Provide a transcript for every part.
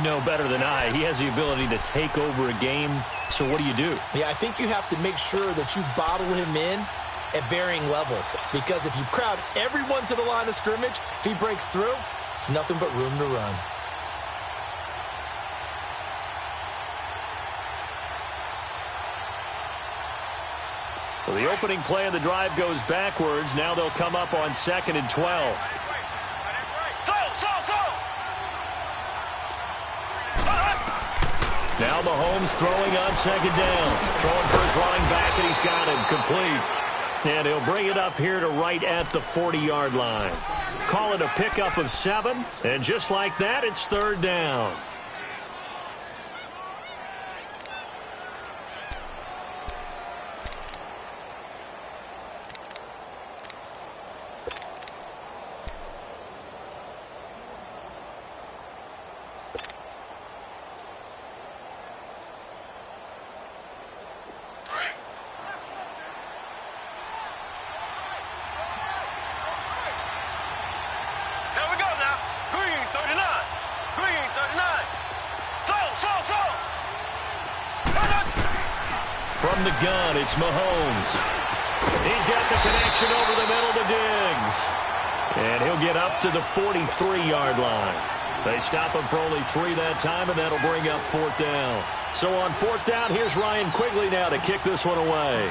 You'd know better than I. He has the ability to take over a game. So what do you do? Yeah, I think you have to make sure that you bottle him in at varying levels. Because if you crowd everyone to the line of scrimmage, if he breaks through, there's nothing but room to run. So the opening play of the drive goes backwards. Now they'll come up on 2nd and 12. Now Mahomes throwing on 2nd down. Throwing for his running back, and he's got him complete. And he'll bring it up here to right at the 40-yard line. Call it a pickup of 7, and just like that, it's 3rd down. From the gun, it's Mahomes. He's got the connection over the middle to Diggs. And he'll get up to the 43-yard line. They stop him for only 3 that time, and that'll bring up 4th down. So on 4th down, here's Ryan Quigley now to kick this one away.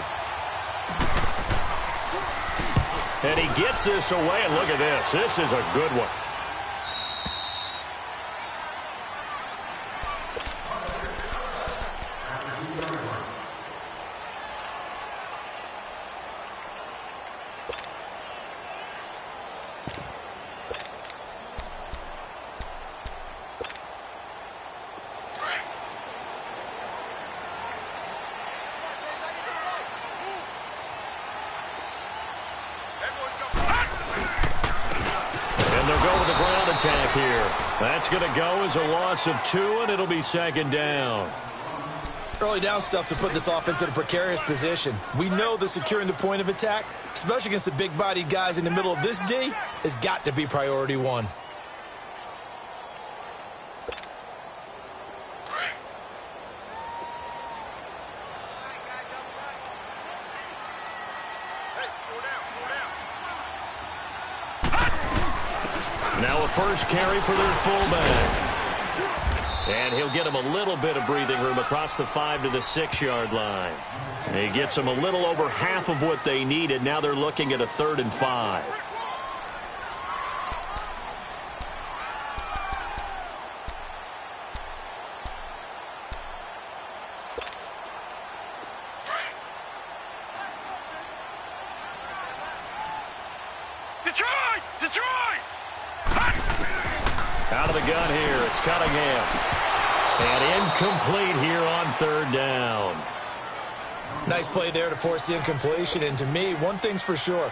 And he gets this away, and look at this. This is a good one. Attack here. That's going to go as a loss of 2, and it'll be 2nd down. Early down stuff to put this offense in a precarious position. We know that securing the point of attack, especially against the big-bodied guys in the middle of this D, has got to be priority 1. Now a first carry for their fullback. And he'll get him a little bit of breathing room across the 5 to the 6-yard line. He gets them a little over half of what they needed. Now they're looking at a 3rd and 5. Out of the gun here, it's Cunningham. And incomplete here on 3rd down. Nice play there to force the incompletion. And to me, one thing's for sure.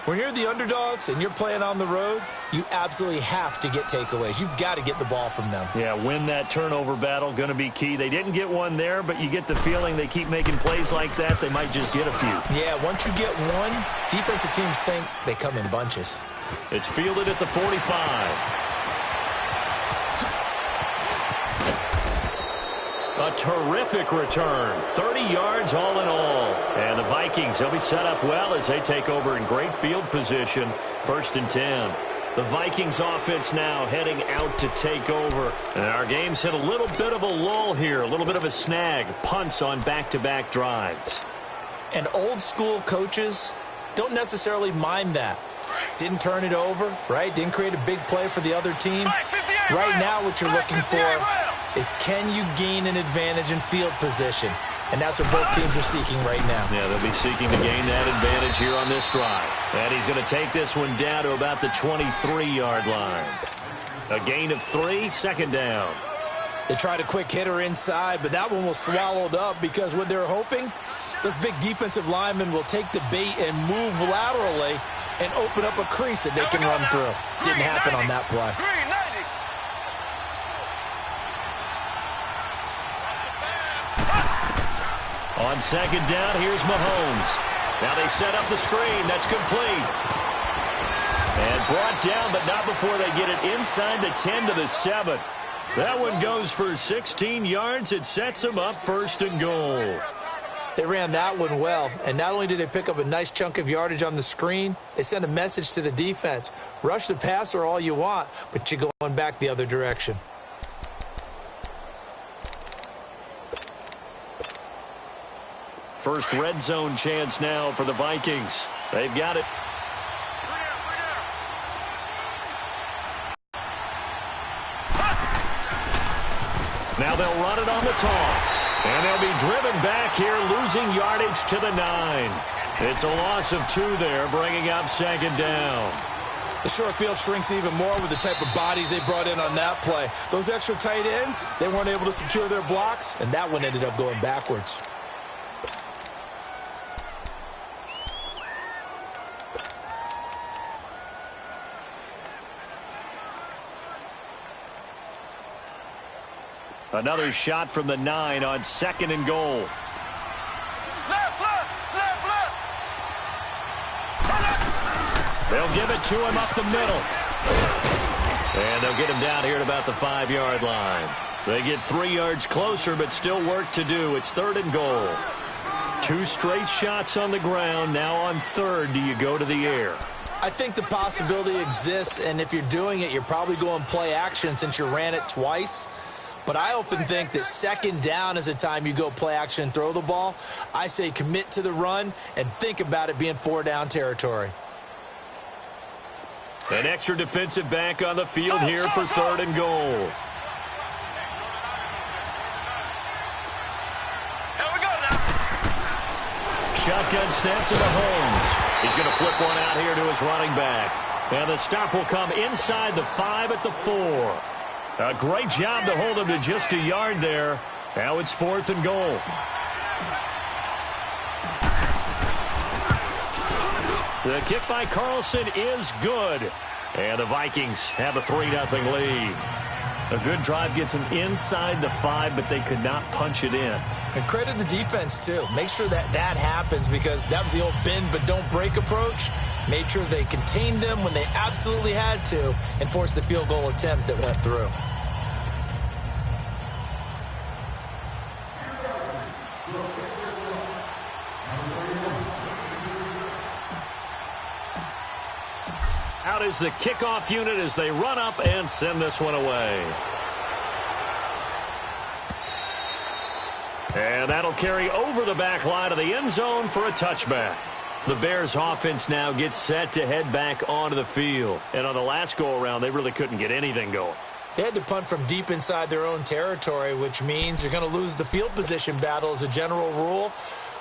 When you're the underdogs and you're playing on the road, you absolutely have to get takeaways. You've got to get the ball from them. Yeah, win that turnover battle, going to be key. They didn't get one there, but you get the feeling they keep making plays like that, they might just get a few. Yeah, once you get one, defensive teams think they come in bunches. It's fielded at the 45. A terrific return. 30 yards all in all. And the Vikings, they'll be set up well as they take over in great field position. 1st and 10. The Vikings offense now heading out to take over. And our game's hit a little bit of a lull here. A little bit of a snag. Punts on back-to-back drives. And old school coaches don't necessarily mind that. Didn't turn it over, right? Didn't create a big play for the other team. Right now what you're looking for is can you gain an advantage in field position? And that's what both teams are seeking right now. Yeah, they'll be seeking to gain that advantage here on this drive. And he's going to take this one down to about the 23-yard line. A gain of 3, 2nd down. They tried a quick hitter inside, but that one was swallowed up because what they're hoping, those big defensive linemen will take the bait and move laterally and open up a crease that they can run through. Didn't happen on that play. On 2nd down, here's Mahomes. Now they set up the screen. That's complete. And brought down, but not before they get it inside the 10 to the 7. That one goes for 16 yards. It sets them up 1st and goal. They ran that one well, and not only did they pick up a nice chunk of yardage on the screen, they sent a message to the defense. Rush the passer all you want, but you're going back the other direction. First red zone chance now for the Vikings. They've got it. Now they'll run it on the toss. And they'll be driven back here, losing yardage to the 9. It's a loss of 2 there, bringing up 2nd down. The short field shrinks even more with the type of bodies they brought in on that play. Those extra tight ends, they weren't able to secure their blocks, and that one ended up going backwards. Another shot from the 9 on 2nd and goal. Left. They'll give it to him up the middle. And they'll get him down here at about the 5-yard line. They get 3 yards closer, but still work to do. It's 3rd and goal. 2 straight shots on the ground. Now on 3rd, do you go to the air? I think the possibility exists, and if you're doing it, you're probably going play action since you ran it twice. But I often think that 2nd down is a time you go play action and throw the ball. I say commit to the run and think about it being 4-down territory. An extra defensive back on the field here for 3rd and goal. Here we go now. Shotgun snap to Mahomes. He's going to flip one out here to his running back. And the stop will come inside the 5 at the 4. A great job to hold him to just a yard there. Now it's 4th and goal. The kick by Carlson is good. And the Vikings have a 3-0 lead. A good drive gets them inside the 5, but they could not punch it in. And credit the defense, too. Make sure that happens because that was the old bend but don't break approach. Made sure they contained them when they absolutely had to and forced the field goal attempt that went through. Out is the kickoff unit as they run up and send this one away. And that'll carry over the back line of the end zone for a touchback. The Bears offense now gets set to head back onto the field. And on the last go-around, they really couldn't get anything going. They had to punt from deep inside their own territory, which means you're going to lose the field position battle as a general rule.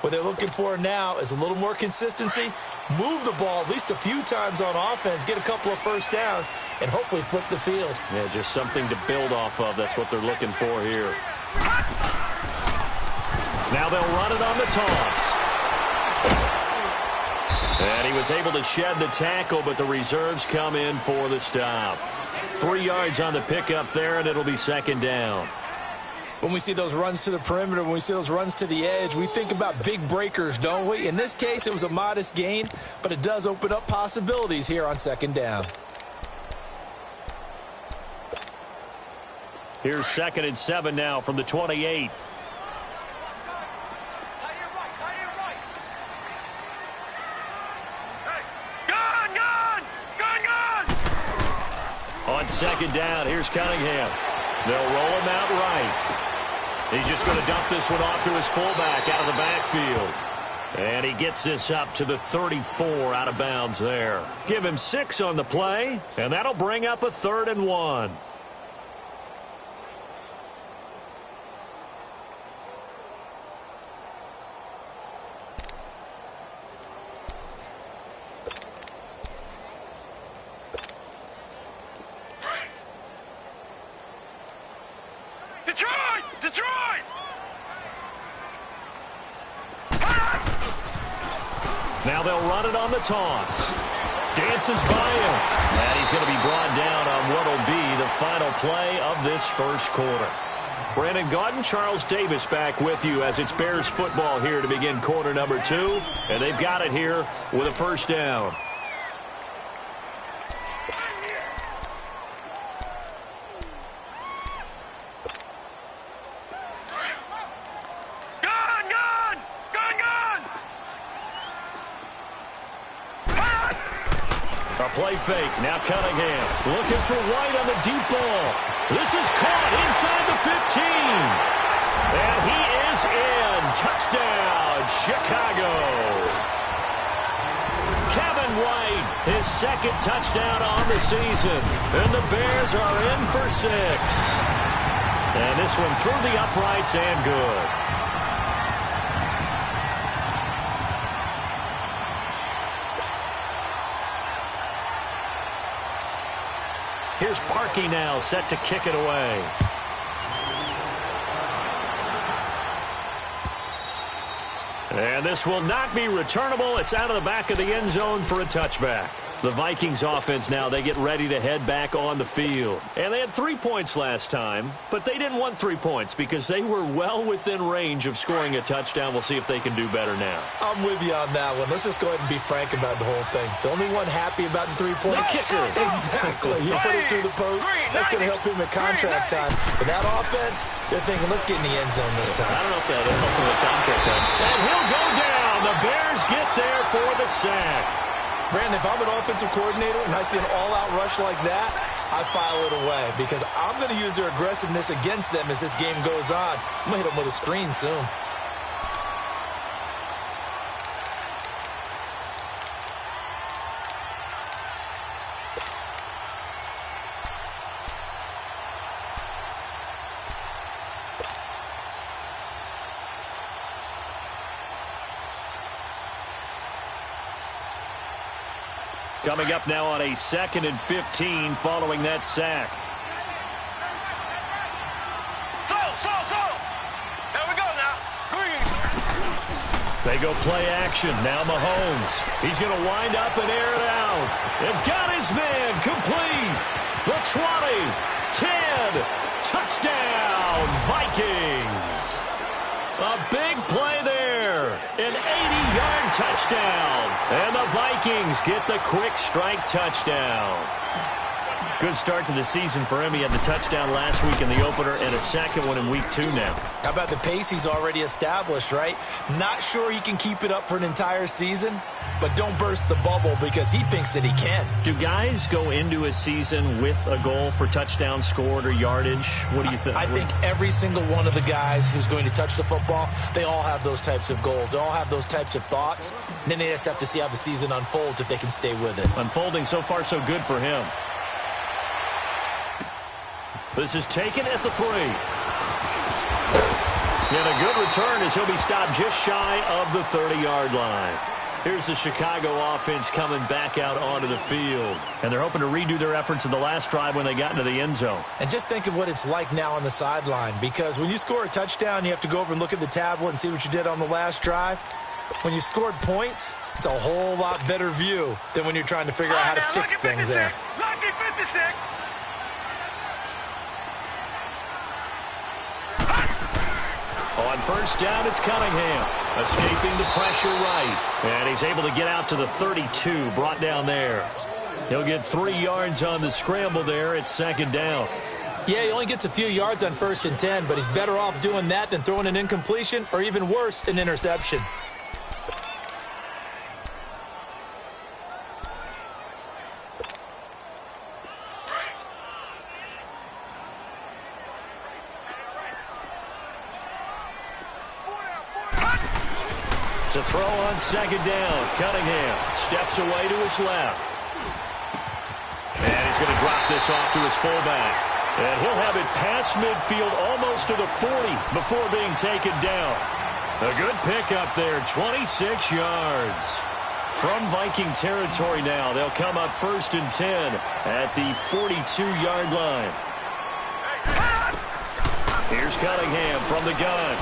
What they're looking for now is a little more consistency, move the ball at least a few times on offense, get a couple of first downs, and hopefully flip the field. Yeah, just something to build off of. That's what they're looking for here. Now they'll run it on the toss. And he was able to shed the tackle, but the reserves come in for the stop. 3 yards on the pickup there, and it'll be 2nd down. When we see those runs to the perimeter, when we see those runs to the edge, we think about big breakers, don't we? In this case, it was a modest gain, but it does open up possibilities here on 2nd down. Here's 2nd and 7 now from the 28. On 2nd down, here's Cunningham. They'll roll him out right. He's just going to dump this one off to his fullback out of the backfield. And he gets this up to the 34 out of bounds there. Give him 6 on the play, and that'll bring up a 3rd and 1. Detroit! Now they'll run it on the toss. Dances by him. And he's going to be brought down on what will be the final play of this first quarter. Brandon Gaudin, Charles Davis back with you as it's Bears football here to begin quarter number 2. And they've got it here with a 1st down. A play fake. Now Cunningham looking for White on the deep ball. This is caught inside the 15. And he is in. Touchdown, Chicago. Kevin White, his second touchdown on the season. And the Bears are in for 6. And this one through the uprights and good. Here's Parkey now, set to kick it away. And this will not be returnable. It's out of the back of the end zone for a touchback. The Vikings offense now, they get ready to head back on the field. And they had 3 points last time, but they didn't want 3 points because they were well within range of scoring a touchdown. We'll see if they can do better now. I'm with you on that one. Let's just go ahead and be frank about the whole thing. The only one happy about the 3-point kickers. Exactly. You put it through the post. That's going to help him at contract time. But that offense, they're thinking, let's get in the end zone this time. I don't know if that'll help him at contract time. And he'll go down. The Bears get there for the sack. Brandon, if I'm an offensive coordinator and I see an all-out rush like that, I file it away because I'm going to use their aggressiveness against them as this game goes on. I'm going to hit them with a screen soon. Coming up now on a 2nd and 15 following that sack. Here we go now. They go play action. Now Mahomes. He's going to wind up and air it out. And got his man complete. The 20, 10, touchdown, Vikings. A big play there. An 80-yard touchdown. And the Vikings get the quick strike touchdown. Good start to the season for him. He had the touchdown last week in the opener and a second one in week 2 now. How about the pace he's already established, right? Not sure he can keep it up for an entire season, but don't burst the bubble because he thinks that he can. Do guys go into a season with a goal for touchdowns scored or yardage? What do you think? I think every single one of the guys who's going to touch the football, they all have those types of goals. They all have those types of thoughts. And then they just have to see how the season unfolds if they can stay with it. Unfolding so far so good for him. This is taken at the 3. And a good return as he'll be stopped just shy of the 30-yard line. Here's the Chicago offense coming back out onto the field. And they're hoping to redo their efforts in the last drive when they got into the end zone. And just think of what it's like now on the sideline. Because when you score a touchdown, you have to go over and look at the tablet and see what you did on the last drive. When you scored points, it's a whole lot better view than when you're trying to figure out how to fix things there. Lucky 56. On first down, it's Cunningham. Escaping the pressure right. And he's able to get out to the 32, brought down there. He'll get 3 yards on the scramble there at 2nd down. Yeah, he only gets a few yards on 1st and 10, but he's better off doing that than throwing an incompletion or even worse, an interception. To throw on 2nd down, Cunningham steps away to his left. And he's going to drop this off to his fullback. And he'll have it past midfield almost to the 40 before being taken down. A good pickup there, 26 yards. From Viking territory now, they'll come up 1st and 10 at the 42-yard line. Here's Cunningham from the gun.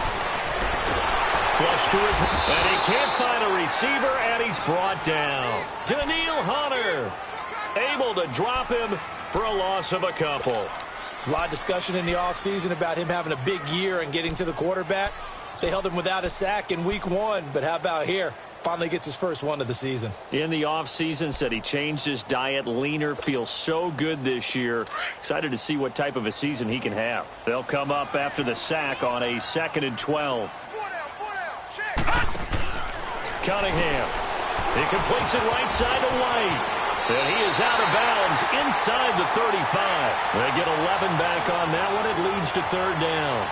Flush to his, and he can't find a receiver, and he's brought down. Daniil Hunter able to drop him for a loss of a couple. There's a lot of discussion in the offseason about him having a big year and getting to the quarterback. They held him without a sack in week 1, but how about here? Finally gets his first one of the season. In the offseason, said he changed his diet, leaner, feels so good this year. Excited to see what type of a season he can have. They'll come up after the sack on a 2nd and 12. Cunningham. He completes it right side to White. And he is out of bounds inside the 35. They get 11 back on that one. It leads to third down.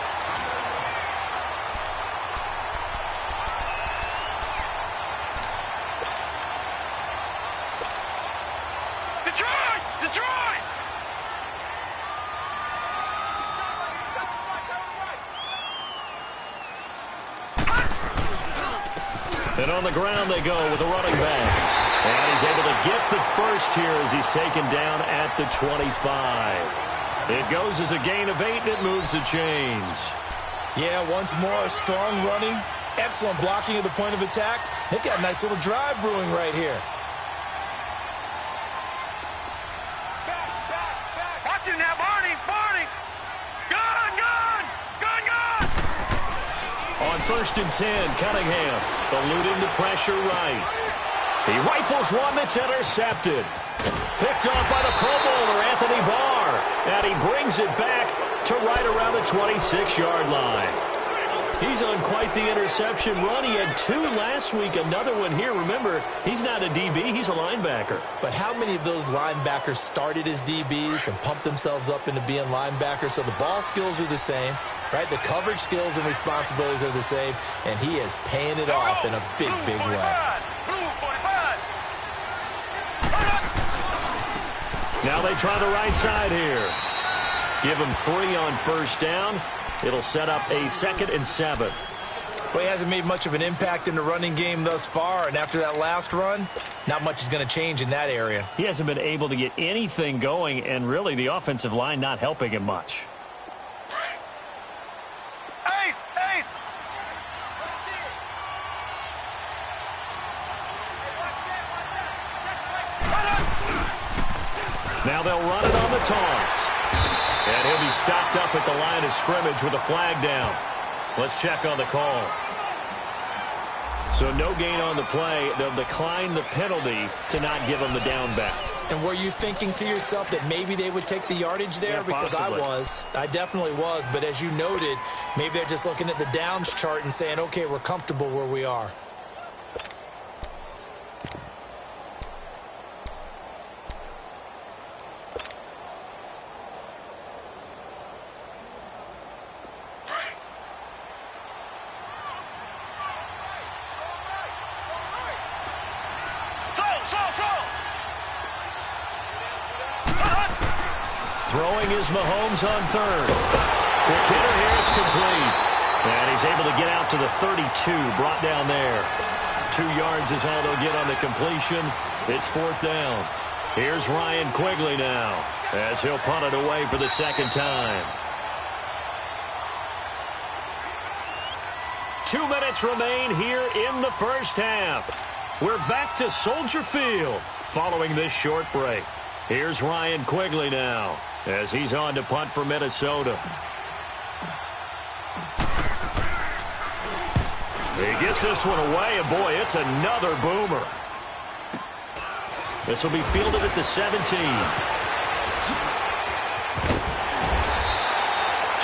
Detroit! Detroit! And on the ground they go with a running back. And he's able to get the first here as he's taken down at the 25. It goes as a gain of 8, and it moves the chains. Yeah, once more, strong running, excellent blocking at the point of attack. They've got a nice little drive brewing right here. Watch it now, Barney! Barney! Gun! Gun! Gun! Gun! On 1st and 10, Cunningham eluding the pressure right. He rifles one that's intercepted. Picked off by the Pro Bowler, Anthony Barr. And he brings it back to right around the 26-yard line. He's on quite the interception run. He had 2 last week, another one here. Remember, he's not a DB, he's a linebacker. But how many of those linebackers started as DBs and pumped themselves up into being linebackers? So the ball skills are the same, right? The coverage skills and responsibilities are the same, and he is paying it off in a big, big way. Blue 45! Now they try the right side here. Give him 3 on 1st down. It'll set up a 2nd and 7. Well, he hasn't made much of an impact in the running game thus far, and after that last run, not much is going to change in that area. He hasn't been able to get anything going, and really the offensive line not helping him much. Ace! Ace! Now they'll run it on the toss. And he'll be stopped up at the line of scrimmage with a flag down. Let's check on the call. So no gain on the play. They'll decline the penalty to not give him the down back. And were you thinking to yourself that maybe they would take the yardage there? Yeah, because possibly. I definitely was. But as you noted, maybe they're just looking at the downs chart and saying, okay, we're comfortable where we are. Throwing is Mahomes on 3rd. Quick hitter here, it's complete. And he's able to get out to the 32, brought down there. 2 yards is all they'll get on the completion. It's 4th down. Here's Ryan Quigley now, as he'll punt it away for the 2nd time. 2 minutes remain here in the 1st half. We're back to Soldier Field following this short break. Here's Ryan Quigley now, as he's on to punt for Minnesota. He gets this one away, and boy, it's another boomer. This will be fielded at the 17.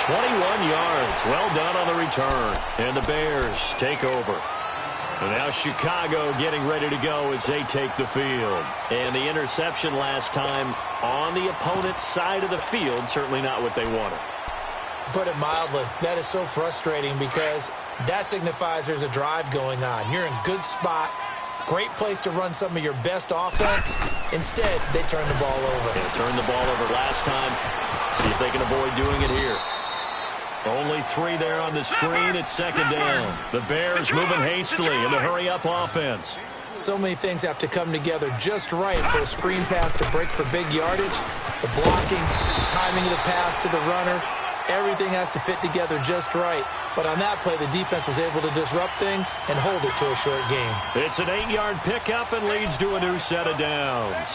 21 yards. Well done on the return. And the Bears take over. And now Chicago getting ready to go as they take the field. And the interception last time on the opponent's side of the field, certainly not what they wanted. Put it mildly, that is so frustrating because that signifies there's a drive going on. You're in good spot, great place to run some of your best offense. Instead, they turn the ball over. They turned the ball over last time. See if they can avoid doing it here. Only 3 there on the screen. It's 2nd down. The Bears moving hastily in the hurry-up offense. So many things have to come together just right for a screen pass to break for big yardage. The blocking, the timing of the pass to the runner, everything has to fit together just right. But on that play, the defense was able to disrupt things and hold it to a short game. It's an 8-yard pickup and leads to a new set of downs.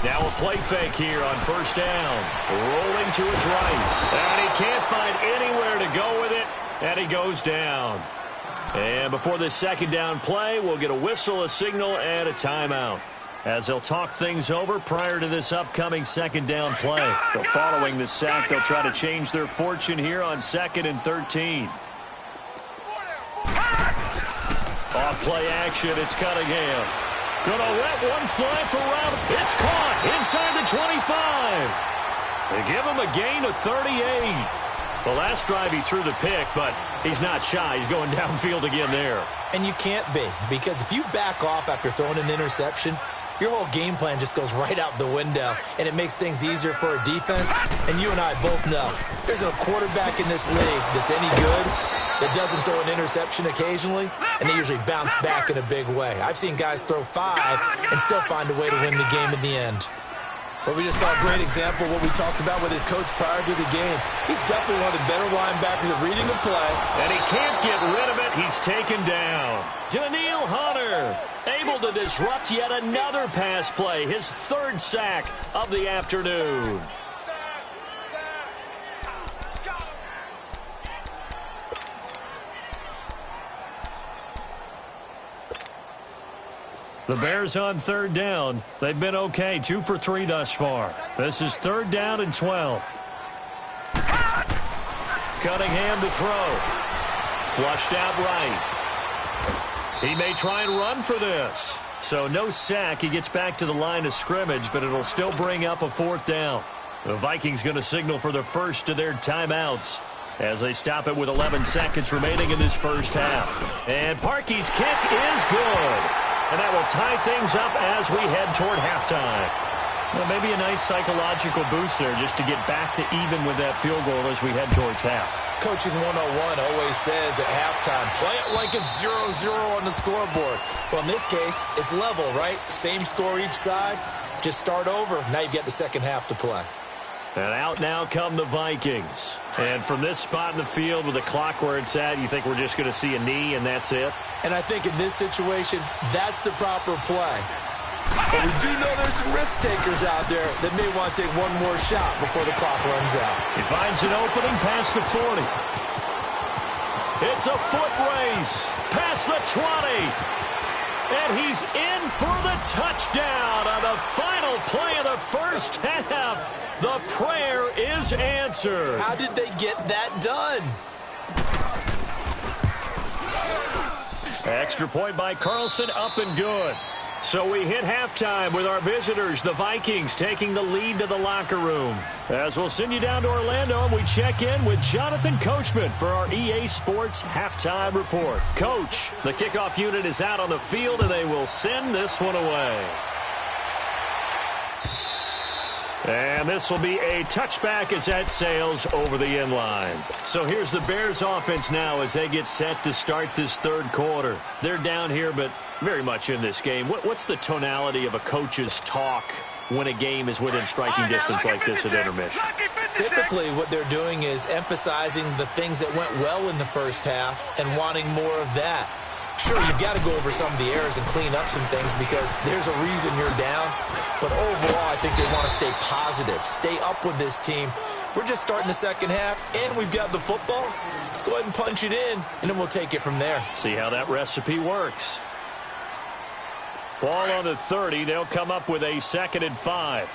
Now a play fake here on 1st down. Rolling to his right. And he can't find anywhere to go with it. And he goes down. And before this 2nd down play, we'll get a whistle, a signal, and a timeout. as they'll talk things over prior to this upcoming second down play. So following the sack, they'll try to change their fortune here on 2nd and 13. Off play action, it's Cunningham. Gonna let one fly for Round. It's caught inside the 25. They give him a gain of 38. The last drive he threw the pick, but he's not shy. He's going downfield again there. And you can't be, because if you back off after throwing an interception, your whole game plan just goes right out the window, and it makes things easier for a defense. And you and I both know there's a quarterback in this league that's any good that doesn't throw an interception occasionally, and they usually bounce back in a big way. I've seen guys throw 5 and still find a way to win the game in the end. Well, we just saw a great example of what we talked about with his coach prior to the game. He's definitely one of the better linebackers at reading a play. And he can't get rid of it. He's taken down. Daniil Hunter able to disrupt yet another pass play. His 3rd sack of the afternoon. The Bears on 3rd down. They've been okay, 2 for 3 thus far. This is 3rd down and 12. Cunningham to throw. Flushed out right. He may try and run for this. So no sack. He gets back to the line of scrimmage, but it'll still bring up a 4th down. The Vikings going to signal for the first of their timeouts as they stop it with 11 seconds remaining in this first half. And Parkey's kick is good. And that will tie things up as we head toward halftime. Well, maybe a nice psychological boost there just to get back to even with that field goal as we head towards half. Coaching 101 always says at halftime, play it like it's 0-0 on the scoreboard. Well, in this case, it's level, right? Same score each side. Just start over. Now you've got the second half to play. And out now come the Vikings. And from this spot in the field with the clock where it's at, you think we're just going to see a knee and that's it? And I think in this situation, that's the proper play. But we do know there's some risk takers out there that may want to take one more shot before the clock runs out. He finds an opening past the 40. It's a foot race past the 20. And he's in for the touchdown on the final play of the first half. The prayer is answered. How did they get that done? Extra point by Carlson, up and good. So we hit halftime with our visitors, the Vikings, taking the lead to the locker room. As we'll send you down to Orlando, and we check in with Jonathan Coachman for our EA Sports Halftime Report. Coach, the kickoff unit is out on the field, and they will send this one away. And this will be a touchback as that sails over the end line. So here's the Bears offense now as they get set to start this 3rd quarter. They're down here, but very much in this game. What's the tonality of a coach's talk when a game is within striking distance like this at intermission? Typically, what they're doing is emphasizing the things that went well in the first half and wanting more of that. Sure, you've got to go over some of the errors and clean up some things because there's a reason you're down. But overall, I think they want to stay positive, stay up with this team. We're just starting the second half, and we've got the football. Let's go ahead and punch it in, and then we'll take it from there. See how that recipe works. Ball on the 30. They'll come up with a 2nd and 5.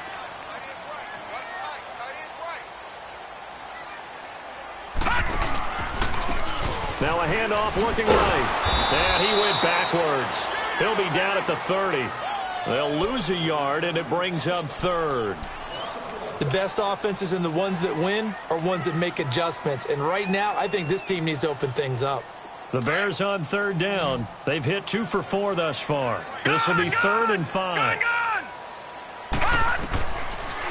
Now a handoff looking right. And he went backwards. He'll be down at the 30. They'll lose a yard, and it brings up 3rd. The best offenses and the ones that win are ones that make adjustments. And right now, I think this team needs to open things up. The Bears on 3rd down. They've hit 2 for 4 thus far. This will be 3rd and 5.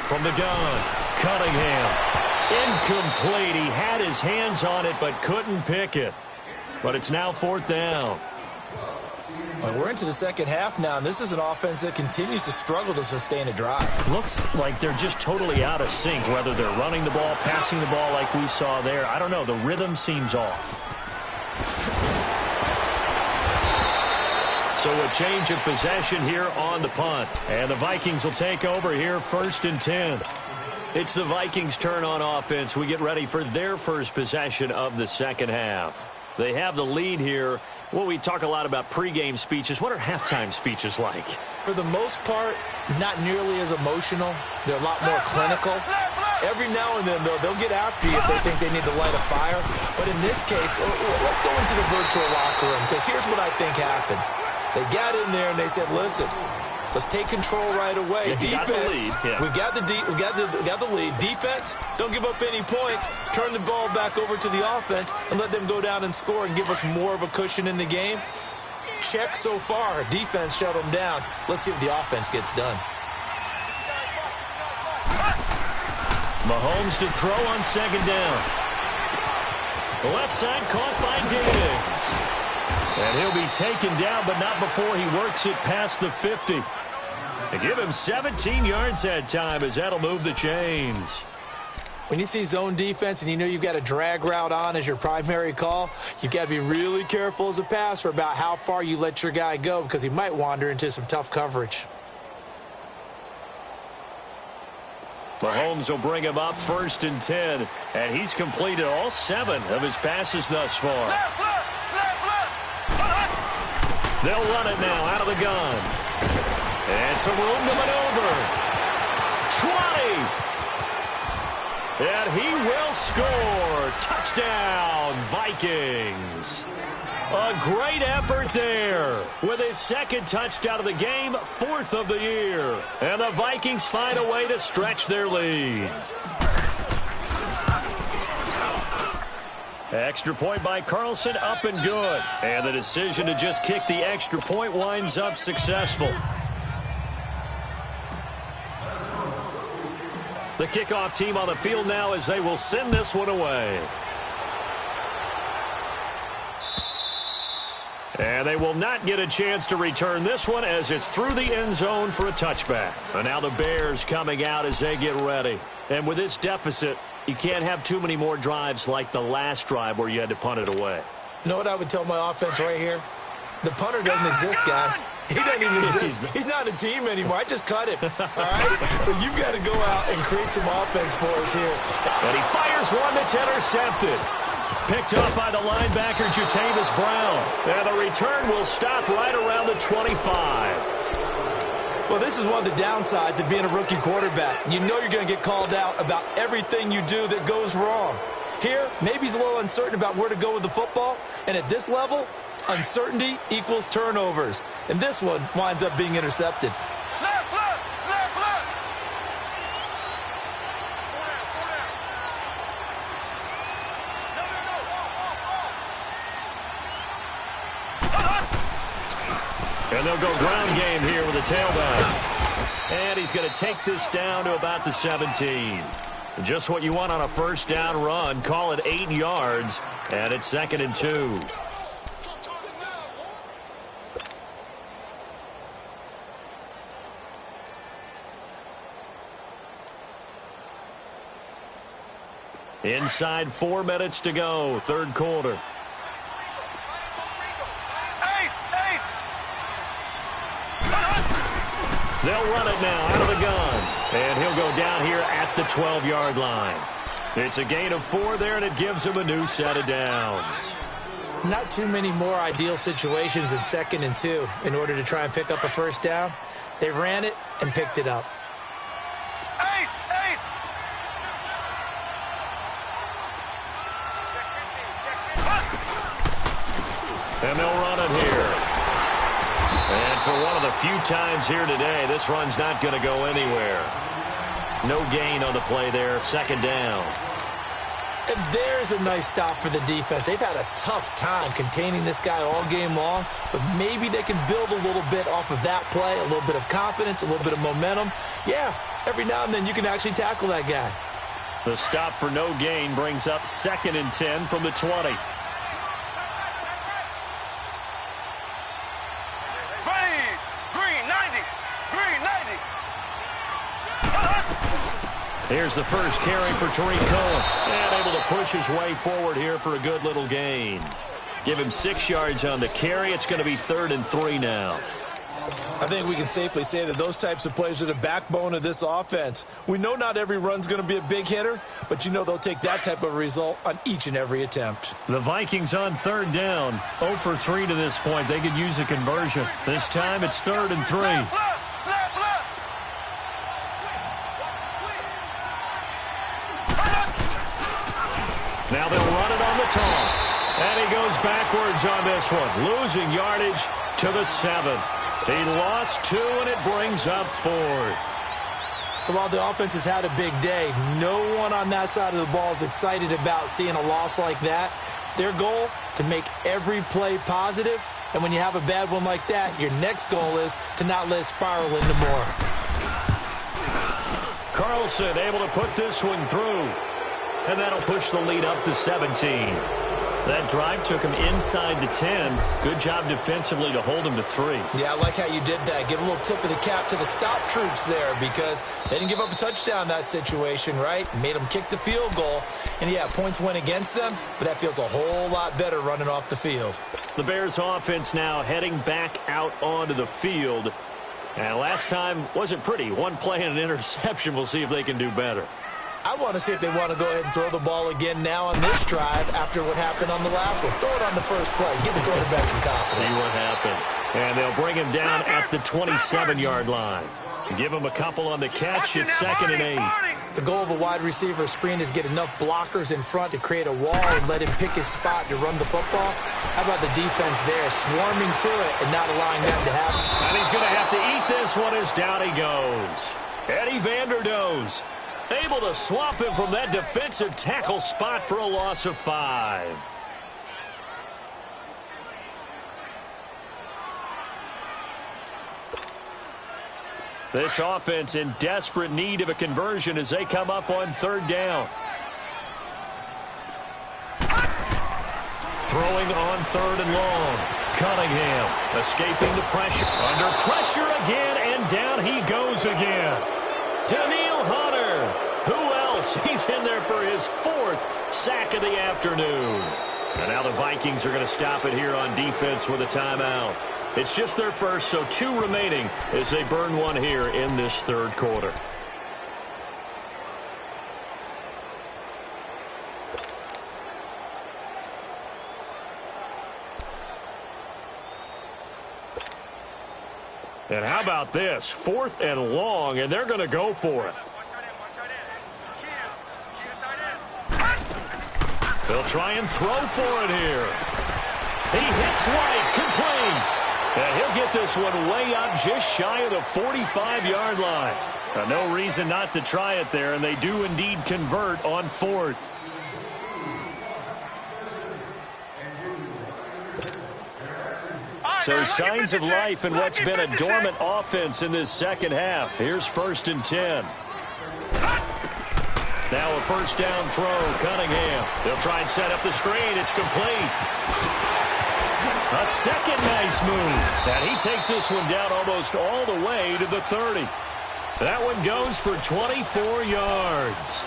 From the gun, Cunningham. Incomplete. He had his hands on it but couldn't pick it. But it's now 4th down. Well, we're into the second half now, and this is an offense that continues to struggle to sustain a drive. Looks like they're just totally out of sync, whether they're running the ball, passing the ball like we saw there. I don't know. The rhythm seems off. So a change of possession here on the punt. And the Vikings will take over here 1st and 10. It's the Vikings' turn on offense. We get ready for their first possession of the second half. They have the lead here. Well, we talk a lot about pregame speeches. What are halftime speeches like? For the most part, not nearly as emotional. They're a lot more clinical. Every now and then, though, they'll get after you if they think they need to light a fire. But in this case, let's go into the virtual locker room, because here's what I think happened. They got in there and they said, listen, let's take control right away. Yeah, defense, we've got the lead. Defense, don't give up any points. Turn the ball back over to the offense and let them go down and score and give us more of a cushion in the game. Check so far. Defense shut them down. Let's see if the offense gets done. Mahomes to throw on second down. The left side caught by Diggs. And he'll be taken down, but not before he works it past the 50. They give him 17 yards that time as that'll move the chains. When you see zone defense and you know you've got a drag route on as your primary call, you've got to be really careful as a passer about how far you let your guy go, because he might wander into some tough coverage. Mahomes will bring him up 1st and 10, and he's completed all 7 of his passes thus far. They'll run it now out of the gun. And some room to maneuver. 20. And he will score. Touchdown, Vikings. A great effort there with his 2nd touchdown of the game, 4th of the year. And the Vikings find a way to stretch their lead. Extra point by Carlson, up and good. And the decision to just kick the extra point winds up successful. The kickoff team on the field now as they will send this one away. And they will not get a chance to return this one as it's through the end zone for a touchback. And now the Bears coming out as they get ready. And with this deficit, you can't have too many more drives like the last drive where you had to punt it away. You know what I would tell my offense right here? The punter doesn't exist, guys. He doesn't even exist. He's not a team anymore. I just cut him. All right? So you've got to go out and create some offense for us here. And he fires one that's intercepted. Picked up by the linebacker, Jatavis Brown. And the return will stop right around the 25. Well, this is one of the downsides of being a rookie quarterback. You know you're going to get called out about everything you do that goes wrong. Here, maybe he's a little uncertain about where to go with the football. And at this level, uncertainty equals turnovers. And this one winds up being intercepted. Left, left, left, left. And they'll go ground game here with a tailback. And he's going to take this down to about the 17. Just what you want on a first down run. Call it 8 yards. And it's 2nd and 2. Inside 4 minutes to go, 3rd quarter. They'll run it now out of the gun. And he'll go down here at the 12-yard line. It's a gain of 4 there, and it gives him a new set of downs. Not too many more ideal situations in 2nd and 2 in order to try and pick up a first down. They ran it and picked it up. And they'll run it here. And for one of the few times here today, this run's not going to go anywhere. No gain on the play there, 2nd down. And there's a nice stop for the defense. They've had a tough time containing this guy all game long, but maybe they can build a little bit off of that play, a little bit of confidence, a little bit of momentum. Yeah, every now and then you can actually tackle that guy. The stop for no gain brings up 2nd and 10 from the 20. Here's the first carry for Tariq Cohen. And able to push his way forward here for a good little gain. Give him 6 yards on the carry. It's going to be 3rd and 3 now. I think we can safely say that those types of plays are the backbone of this offense. We know not every run's going to be a big hitter, but you know they'll take that type of result on each and every attempt. The Vikings on third down. 0 for 3 to this point. They could use a conversion. This time it's 3rd and 3. Now they'll run it on the toss. And he goes backwards on this one, losing yardage to the 7. He lost 2, and it brings up 4th. So while the offense has had a big day, no one on that side of the ball is excited about seeing a loss like that. Their goal, to make every play positive, and when you have a bad one like that, your next goal is to not let it spiral into more. Carlson able to put this one through, and that'll push the lead up to 17. That drive took him inside the 10. Good job defensively to hold him to 3. Yeah, I like how you did that. Give a little tip of the cap to the stop troops there because they didn't give up a touchdown in that situation, right? Made them kick the field goal. And, yeah, points went against them, but that feels a whole lot better running off the field. The Bears offense now heading back out onto the field. And last time wasn't pretty. One play and an interception. We'll see if they can do better. I want to see if they want to go ahead and throw the ball again now on this drive after what happened on the last one. Throw it on the first play. Give the quarterback some confidence. See what happens. And they'll bring him down at the 27-yard line. Give him a couple on the catch. It's 2nd and 8. The goal of a wide receiver screen is get enough blockers in front to create a wall and let him pick his spot to run the football. How about the defense there, swarming to it and not allowing that to happen? And he's going to have to eat this one as down he goes. Eddie Vanderdoes able to swap him from that defensive tackle spot for a loss of 5. This offense in desperate need of a conversion as they come up on 3rd down. Throwing on 3rd and long. Cunningham escaping the pressure. Under pressure again, and down he goes again. Daniil Hunter. Who else? He's in there for his 4th sack of the afternoon. And now the Vikings are going to stop it here on defense with a timeout. It's just their first, so 2 remaining as they burn one here in this 3rd quarter. And how about this? 4th and long, and they're going to go for it. They'll try and throw for it here. He hits White, complete. And he'll get this one way up just shy of the 45-yard line. No reason not to try it there, and they do indeed convert on 4th. So signs of life in what's been a dormant offense in this second half. Here's 1st and 10. Now a 1st down throw, Cunningham. They'll try and set up the screen. It's complete. A second nice move. And he takes this one down almost all the way to the 30. That one goes for 24 yards.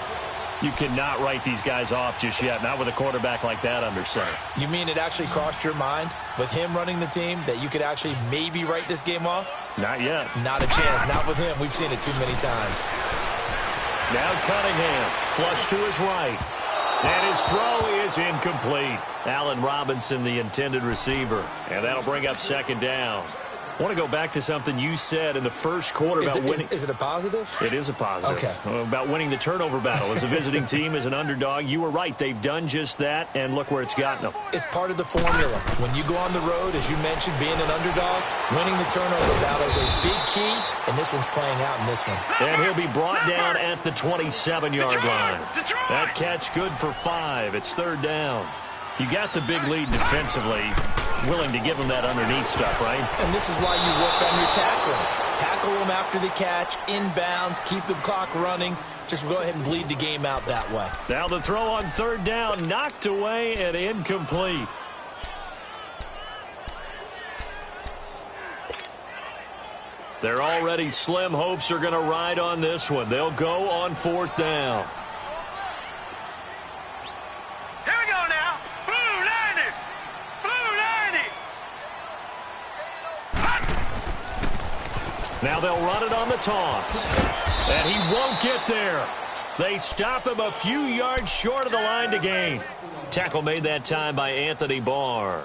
You cannot write these guys off just yet, not with a quarterback like that under center. You mean it actually crossed your mind with him running the team that you could actually maybe write this game off? Not yet. Not a chance. Not with him. We've seen it too many times. Now Cunningham, flush to his right. And his throw is incomplete. Allen Robinson, the intended receiver. And that'll bring up 2nd down. I want to go back to something you said in the first quarter about winning. Is it a positive? It is a positive. Okay. About winning the turnover battle as a visiting team, as an underdog. You were right. They've done just that, and look where it's gotten them. It's part of the formula. When you go on the road, as you mentioned, being an underdog, winning the turnover battle is a big key, and this one's playing out in this one. And he'll be brought down at the 27-yard line. That catch good for 5. It's 3rd down. You got the big lead defensively, willing to give them that underneath stuff, right? And this is why you work on your tackling. Tackle them after the catch, inbounds, keep the clock running. Just go ahead and bleed the game out that way. Now the throw on 3rd down, knocked away and incomplete. Their already slim hopes are going to ride on this one. They'll go on 4th down. Now they'll run it on the toss. And he won't get there. They stop him a few yards short of the line to gain. Tackle made that time by Anthony Barr.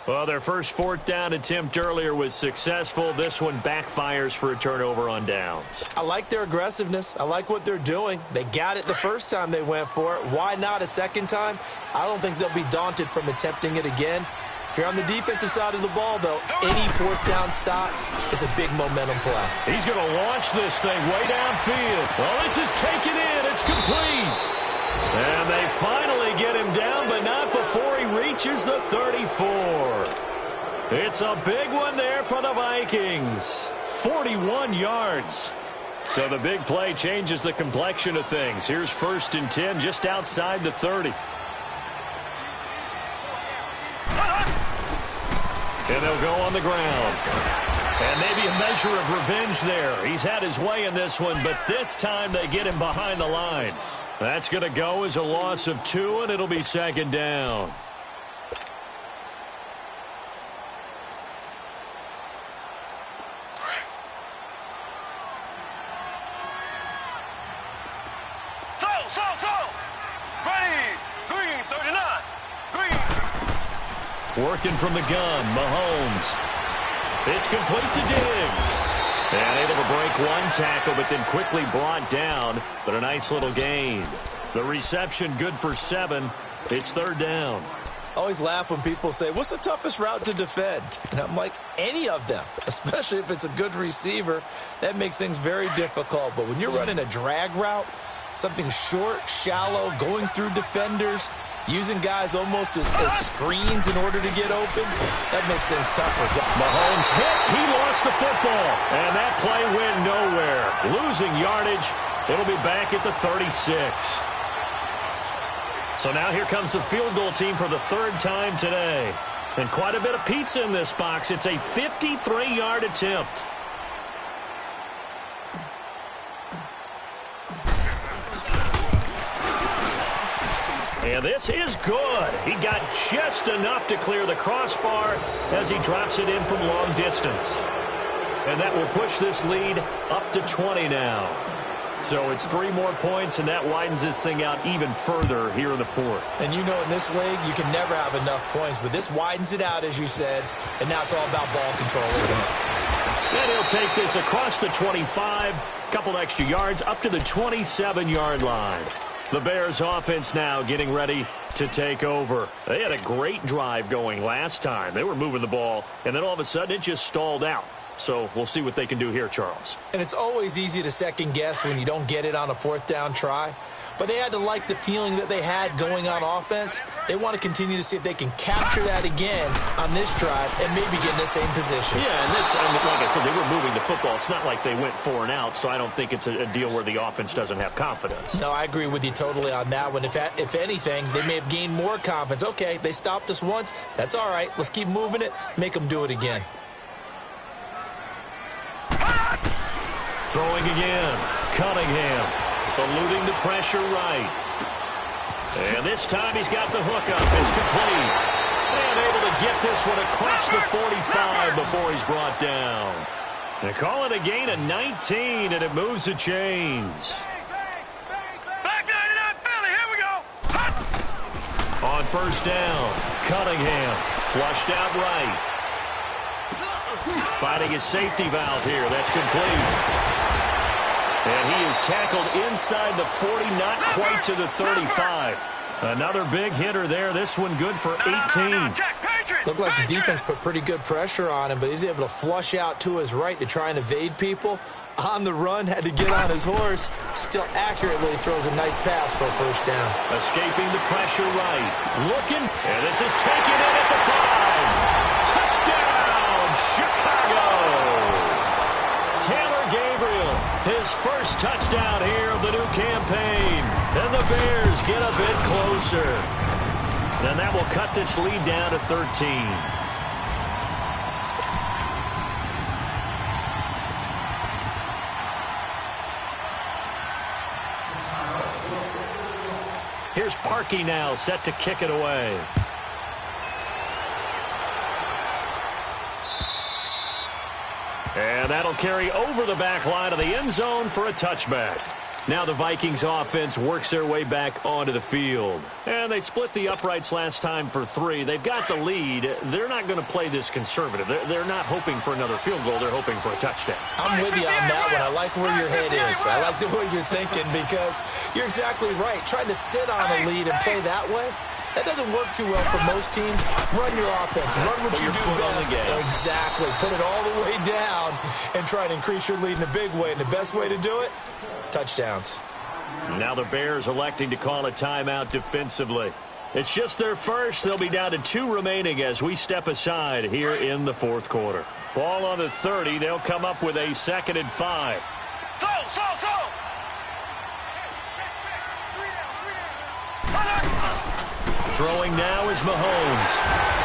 Well, their first fourth down attempt earlier was successful. This one backfires for a turnover on downs. I like their aggressiveness. I like what they're doing. They got it the first time they went for it. Why not a second time? I don't think they'll be daunted from attempting it again. If you're on the defensive side of the ball, though, any fourth down stop is a big momentum play. He's going to launch this thing way downfield. Well, this is taken in. It's complete. And they finally get him down, but not before he reaches the 34. It's a big one there for the Vikings. 41 yards. So the big play changes the complexion of things. Here's 1st and 10 just outside the 30. And they'll go on the ground. And maybe a measure of revenge there. He's had his way in this one, but this time they get him behind the line. That's going to go as a loss of 2, and it'll be 2nd down. Green, 39. Green. Working from the gun, Mahomes. It's complete to Diggs. And able to break one tackle, but then quickly brought down. But a nice little gain. The reception good for 7. It's 3rd down. Always laugh when people say, what's the toughest route to defend? And I'm like, any of them, especially if it's a good receiver. That makes things very difficult. But when you're running a drag route, something short, shallow, going through defenders, using guys almost as screens in order to get open, that makes things tougher. Mahomes hit. He lost the football. And that play went nowhere. Losing yardage. It'll be back at the 36. So now here comes the field goal team for the 3rd time today. And quite a bit of pizza in this box. It's a 53-yard attempt. And this is good. He got just enough to clear the crossbar as he drops it in from long distance. And that will push this lead up to 20 now. So it's 3 more points, and that widens this thing out even further here in the 4th. And you know in this league, you can never have enough points, but this widens it out, as you said, and now it's all about ball control, isn't it? And he'll take this across the 25, couple extra yards, up to the 27-yard line. The Bears offense now getting ready to take over. They had a great drive going last time. They were moving the ball, and then all of a sudden it just stalled out. So we'll see what they can do here, Charles. And it's always easy to second guess when you don't get it on a 4th down try. But they had to like the feeling that they had going on offense. They want to continue to see if they can capture that again on this drive and maybe get in the same position. Yeah, and that's, like I said, they were moving the football. It's not like they went 4 and out, so I don't think it's a deal where the offense doesn't have confidence. No, I agree with you totally on that one. If anything, they may have gained more confidence. Okay, they stopped us once. That's all right. Let's keep moving it. Make them do it again. Throwing again. Cunningham. Eluding the pressure right. And this time he's got the hook up. It's complete. And able to get this one across the 45 before he's brought down. They call it a gain of 19, and it moves the chains. Back 99 Philly, here we go. On 1st down, Cunningham flushed out right. Finding his safety valve here. That's complete. And he is tackled inside the 40, not quite to the 35. Another big hitter there. This one good for 18. Looked like the defense put pretty good pressure on him, but he's able to flush out to his right to try and evade people. On the run, had to get on his horse. Still accurately throws a nice pass for a 1st down. Escaping the pressure right. Looking, and this is taken in at the 5. Touchdown, Chicago. Taylor Gabriel, his first touchdown here of the new campaign. And the Bears get a bit closer. And that will cut this lead down to 13. Here's Parkey now, set to kick it away. And that'll carry over the back line of the end zone for a touchback. Now the Vikings offense works their way back onto the field. And they split the uprights last time for 3. They've got the lead. They're not going to play this conservative. They're not hoping for another field goal. They're hoping for a touchdown. I'm with you on that one. I like where your head is. I like the way you're thinking because you're exactly right. Trying to sit on a lead and play that way, that doesn't work too well for most teams. Run your offense. Run what you do best. Exactly. Put it all the way down and try to increase your lead in a big way. And the best way to do it, touchdowns. Now the Bears electing to call a timeout defensively. It's just their first. They'll be down to 2 remaining as we step aside here in the fourth quarter. Ball on the 30. They'll come up with a 2nd and 5. Throwing now is Mahomes.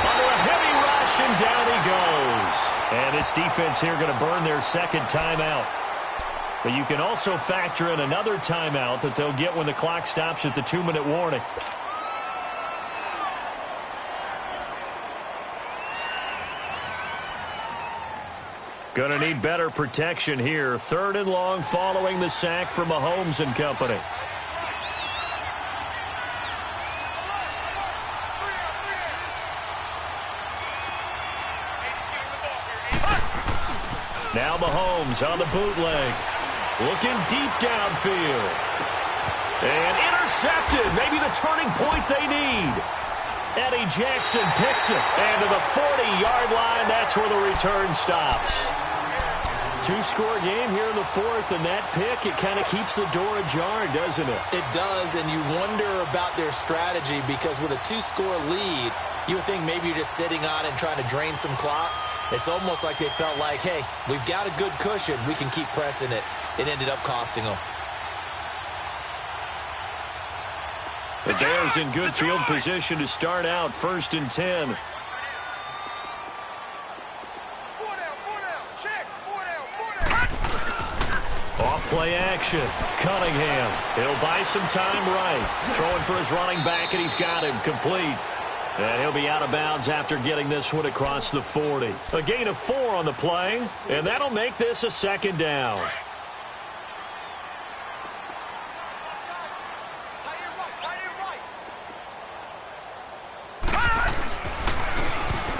Under a heavy rush, and down he goes. And this defense here going to burn their 2nd timeout. But you can also factor in another timeout that they'll get when the clock stops at the 2-minute warning. Going to need better protection here. 3rd and long following the sack for Mahomes and company. Now Mahomes on the bootleg. Looking deep downfield. And intercepted. Maybe the turning point they need. Eddie Jackson picks it. And to the 40-yard line, that's where the return stops. 2-score game here in the 4th, and that pick, it kind of keeps the door ajar, doesn't it? It does, and you wonder about their strategy because with a 2-score lead, you would think maybe you're just sitting on it and trying to drain some clock. It's almost like they felt like, hey, we've got a good cushion. We can keep pressing it. It ended up costing them. The Bears in good field position to start out. 1st and 10. Off-play action. Cunningham. He'll buy some time right. Throwing for his running back, and he's got him complete. And he'll be out of bounds after getting this one across the 40. A gain of 4 on the play, and that'll make this a 2nd down.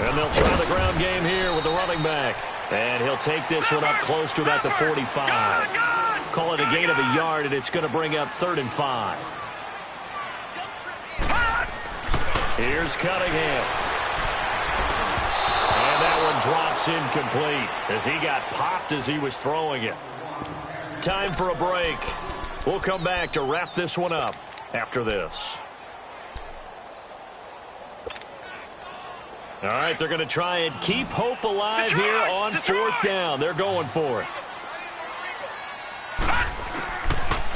And they'll try the ground game here with the running back. And he'll take this one up close to about the 45. Call it a gain of a yard, and it's going to bring up 3rd and 5. Here's Cunningham. And that one drops incomplete as he got popped as he was throwing it. Time for a break. We'll come back to wrap this one up after this. All right, they're going to try and keep hope alive here on 4th down. They're going for it.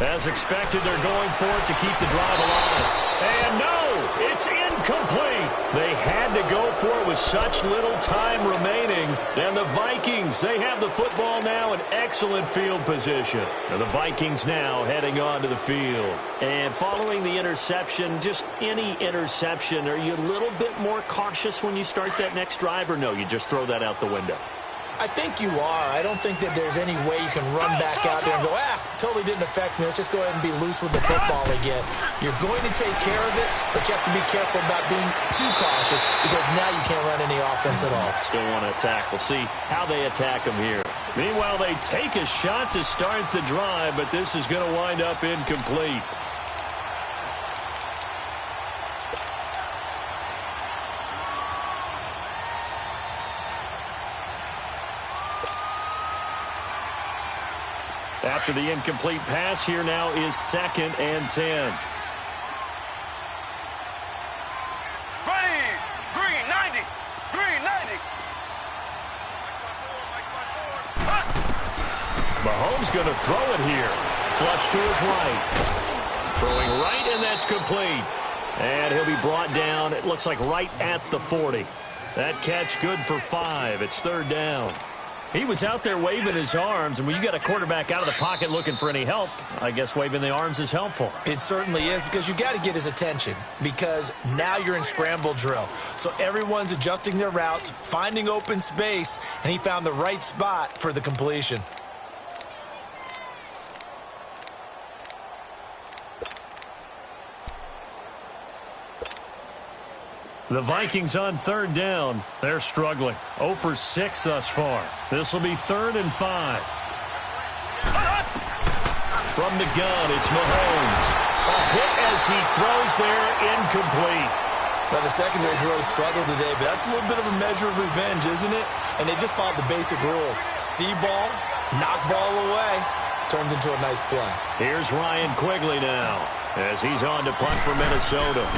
As expected, they're going for it to keep the drive alive. And no, it's incomplete. They had to go for it with such little time remaining. And the Vikings, they have the football now in excellent field position. And the Vikings now heading onto the field. And following the interception, just any interception, are you a little bit more cautious when you start that next drive, or no, you just throw that out the window? I think you are. I don't think that there's any way you can run back out there and go, totally didn't affect me. Let's just go ahead and be loose with the football again. You're going to take care of it, but you have to be careful about being too cautious because now you can't run any offense at all. Still want to attack. We'll see how they attack them here. Meanwhile, they take a shot to start the drive, but this is going to wind up incomplete. After the incomplete pass, here now is 2nd and 10. Ready, green 90, green 90. Mahomes going to throw it here. Flush to his right. Throwing right, and that's complete. And he'll be brought down, it looks like right at the 40. That catch good for 5. It's 3rd down. He was out there waving his arms, and when you got a quarterback out of the pocket looking for any help, I guess waving the arms is helpful. It certainly is, because you got to get his attention, because now you're in scramble drill. So everyone's adjusting their routes, finding open space, and he found the right spot for the completion. The Vikings on third down. They're struggling. 0 for 6 thus far. This will be 3rd and 5. From the gun, it's Mahomes. A hit as he throws there, incomplete. Now, the secondary's really struggled today, but that's a little bit of a measure of revenge, isn't it? And they just followed the basic rules. See ball, knock ball away. Turned into a nice play. Here's Ryan Quigley now as he's on to punt for Minnesota.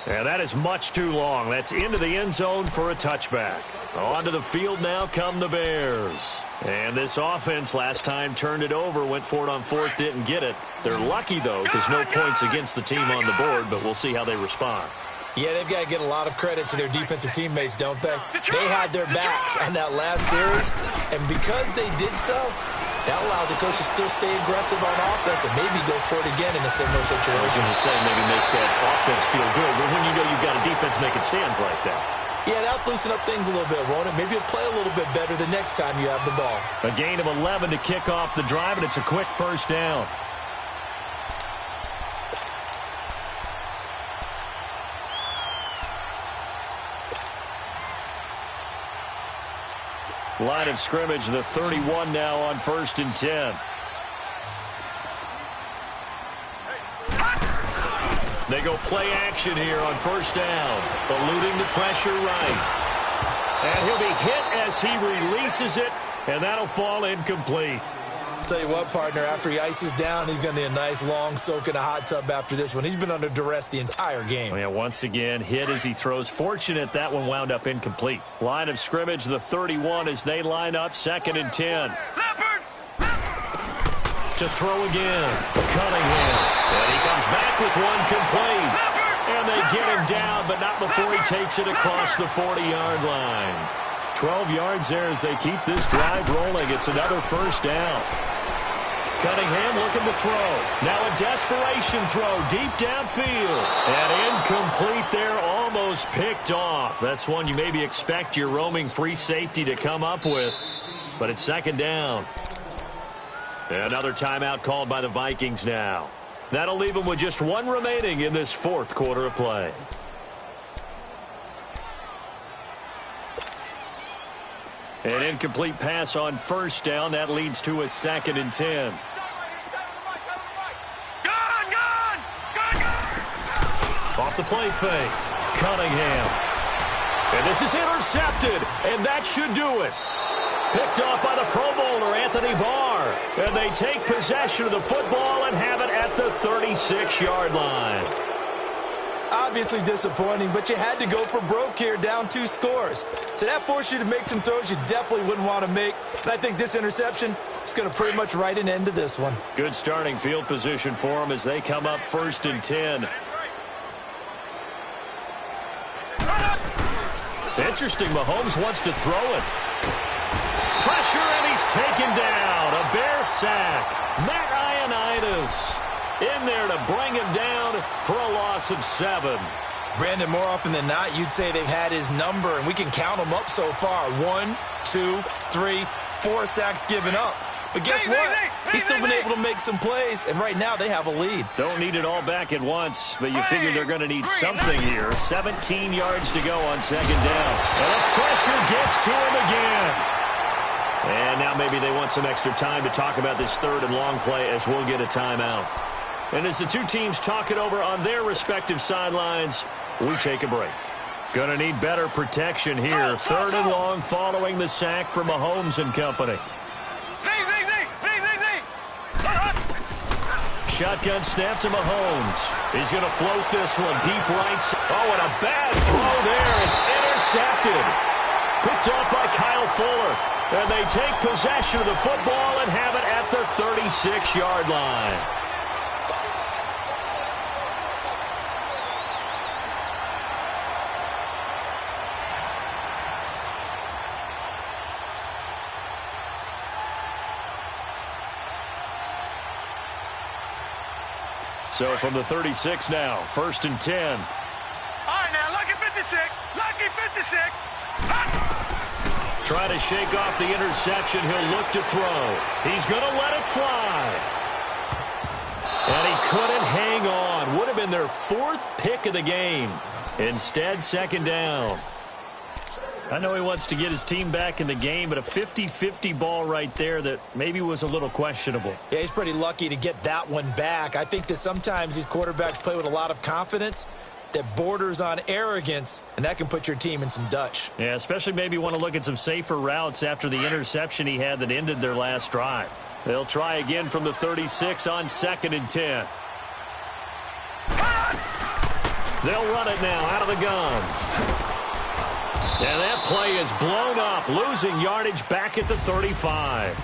And that is much too long. That's into the end zone for a touchback. Onto the field now come the Bears. And this offense last time turned it over, went for it on 4th, didn't get it. They're lucky, though, because no points against the team on the board, but we'll see how they respond. Yeah, they've got to get a lot of credit to their defensive teammates, don't they? They had their backs on that last series, and because they did so, that allows the coach to still stay aggressive on offense and maybe go for it again in a similar situation. I was going to say maybe makes that offense feel good, but when you know you've got a defense making stands like that. Yeah, that'll loosen up things a little bit, won't it? Maybe you'll play a little bit better the next time you have the ball. A gain of 11 to kick off the drive, and it's a quick first down. Line of scrimmage, the 31 now on 1st and 10. They go play action here on 1st down. Eluding the pressure right. And he'll be hit as he releases it, and that'll fall incomplete. Tell you what, partner, after he ices down, he's going to need a nice long soak in a hot tub after this one. He's been under duress the entire game. Yeah, once again, hit as he throws. Fortunate that one wound up incomplete. Line of scrimmage, the 31 as they line up, 2nd and 10. To throw again, Cunningham. And he comes back with one complete. And they get him down, but not before he takes it across the 40-yard line. 12 yards there as they keep this drive rolling. It's another first down. Cunningham looking to throw. Now a desperation throw deep downfield. And incomplete there, almost picked off. That's one you maybe expect your roaming free safety to come up with. But it's 2nd down. Another timeout called by the Vikings now. That'll leave them with just one remaining in this 4th quarter of play. An incomplete pass on 1st down. That leads to a 2nd and 10. Off the play fake. Cunningham. And this is intercepted. And that should do it. Picked off by the Pro Bowler, Anthony Barr. And they take possession of the football and have it at the 36-yard line. Obviously disappointing, but you had to go for broke here, down 2 scores. So that forced you to make some throws you definitely wouldn't want to make. And I think this interception is going to pretty much write an end to this one. Good starting field position for them as they come up 1st and 10. Interesting, Mahomes wants to throw it. Pressure, and he's taken down. A Bear sack. Matt Ioannidis in there to bring him down for a loss of 7. Brandon, more often than not, you'd say they've had his number, and we can count them up so far. 1, 2, 3, 4 sacks given up. But guess what? He's still been able to make some plays, and right now they have a lead. Don't need it all back at once, but you figure they're going to need something here. 17 yards to go on 2nd down. And the pressure gets to him again. And now maybe they want some extra time to talk about this 3rd and long play as we'll get a timeout. And as the two teams talk it over on their respective sidelines, we take a break. Going to need better protection here. 3rd and long following the sack from Mahomes and company. Shotgun snap to Mahomes. He's going to float this one deep right. Oh, and a bad throw there. It's intercepted. Picked off by Kyle Fuller. And they take possession of the football and have it at the 36-yard line. So from the 36 now, 1st and 10. All right, now, lucky 56. Lucky 56. Trying to shake off the interception. He'll look to throw. He's going to let it fly. And he couldn't hang on. Would have been their 4th pick of the game. Instead, 2nd down. I know he wants to get his team back in the game, but a 50-50 ball right there that maybe was a little questionable. Yeah, he's pretty lucky to get that one back. I think that sometimes these quarterbacks play with a lot of confidence that borders on arrogance, and that can put your team in some Dutch. Yeah, especially maybe want to look at some safer routes after the interception he had that ended their last drive. They'll try again from the 36 on 2nd and 10. They'll run it now out of the gun. And that play is blown up, losing yardage back at the 35.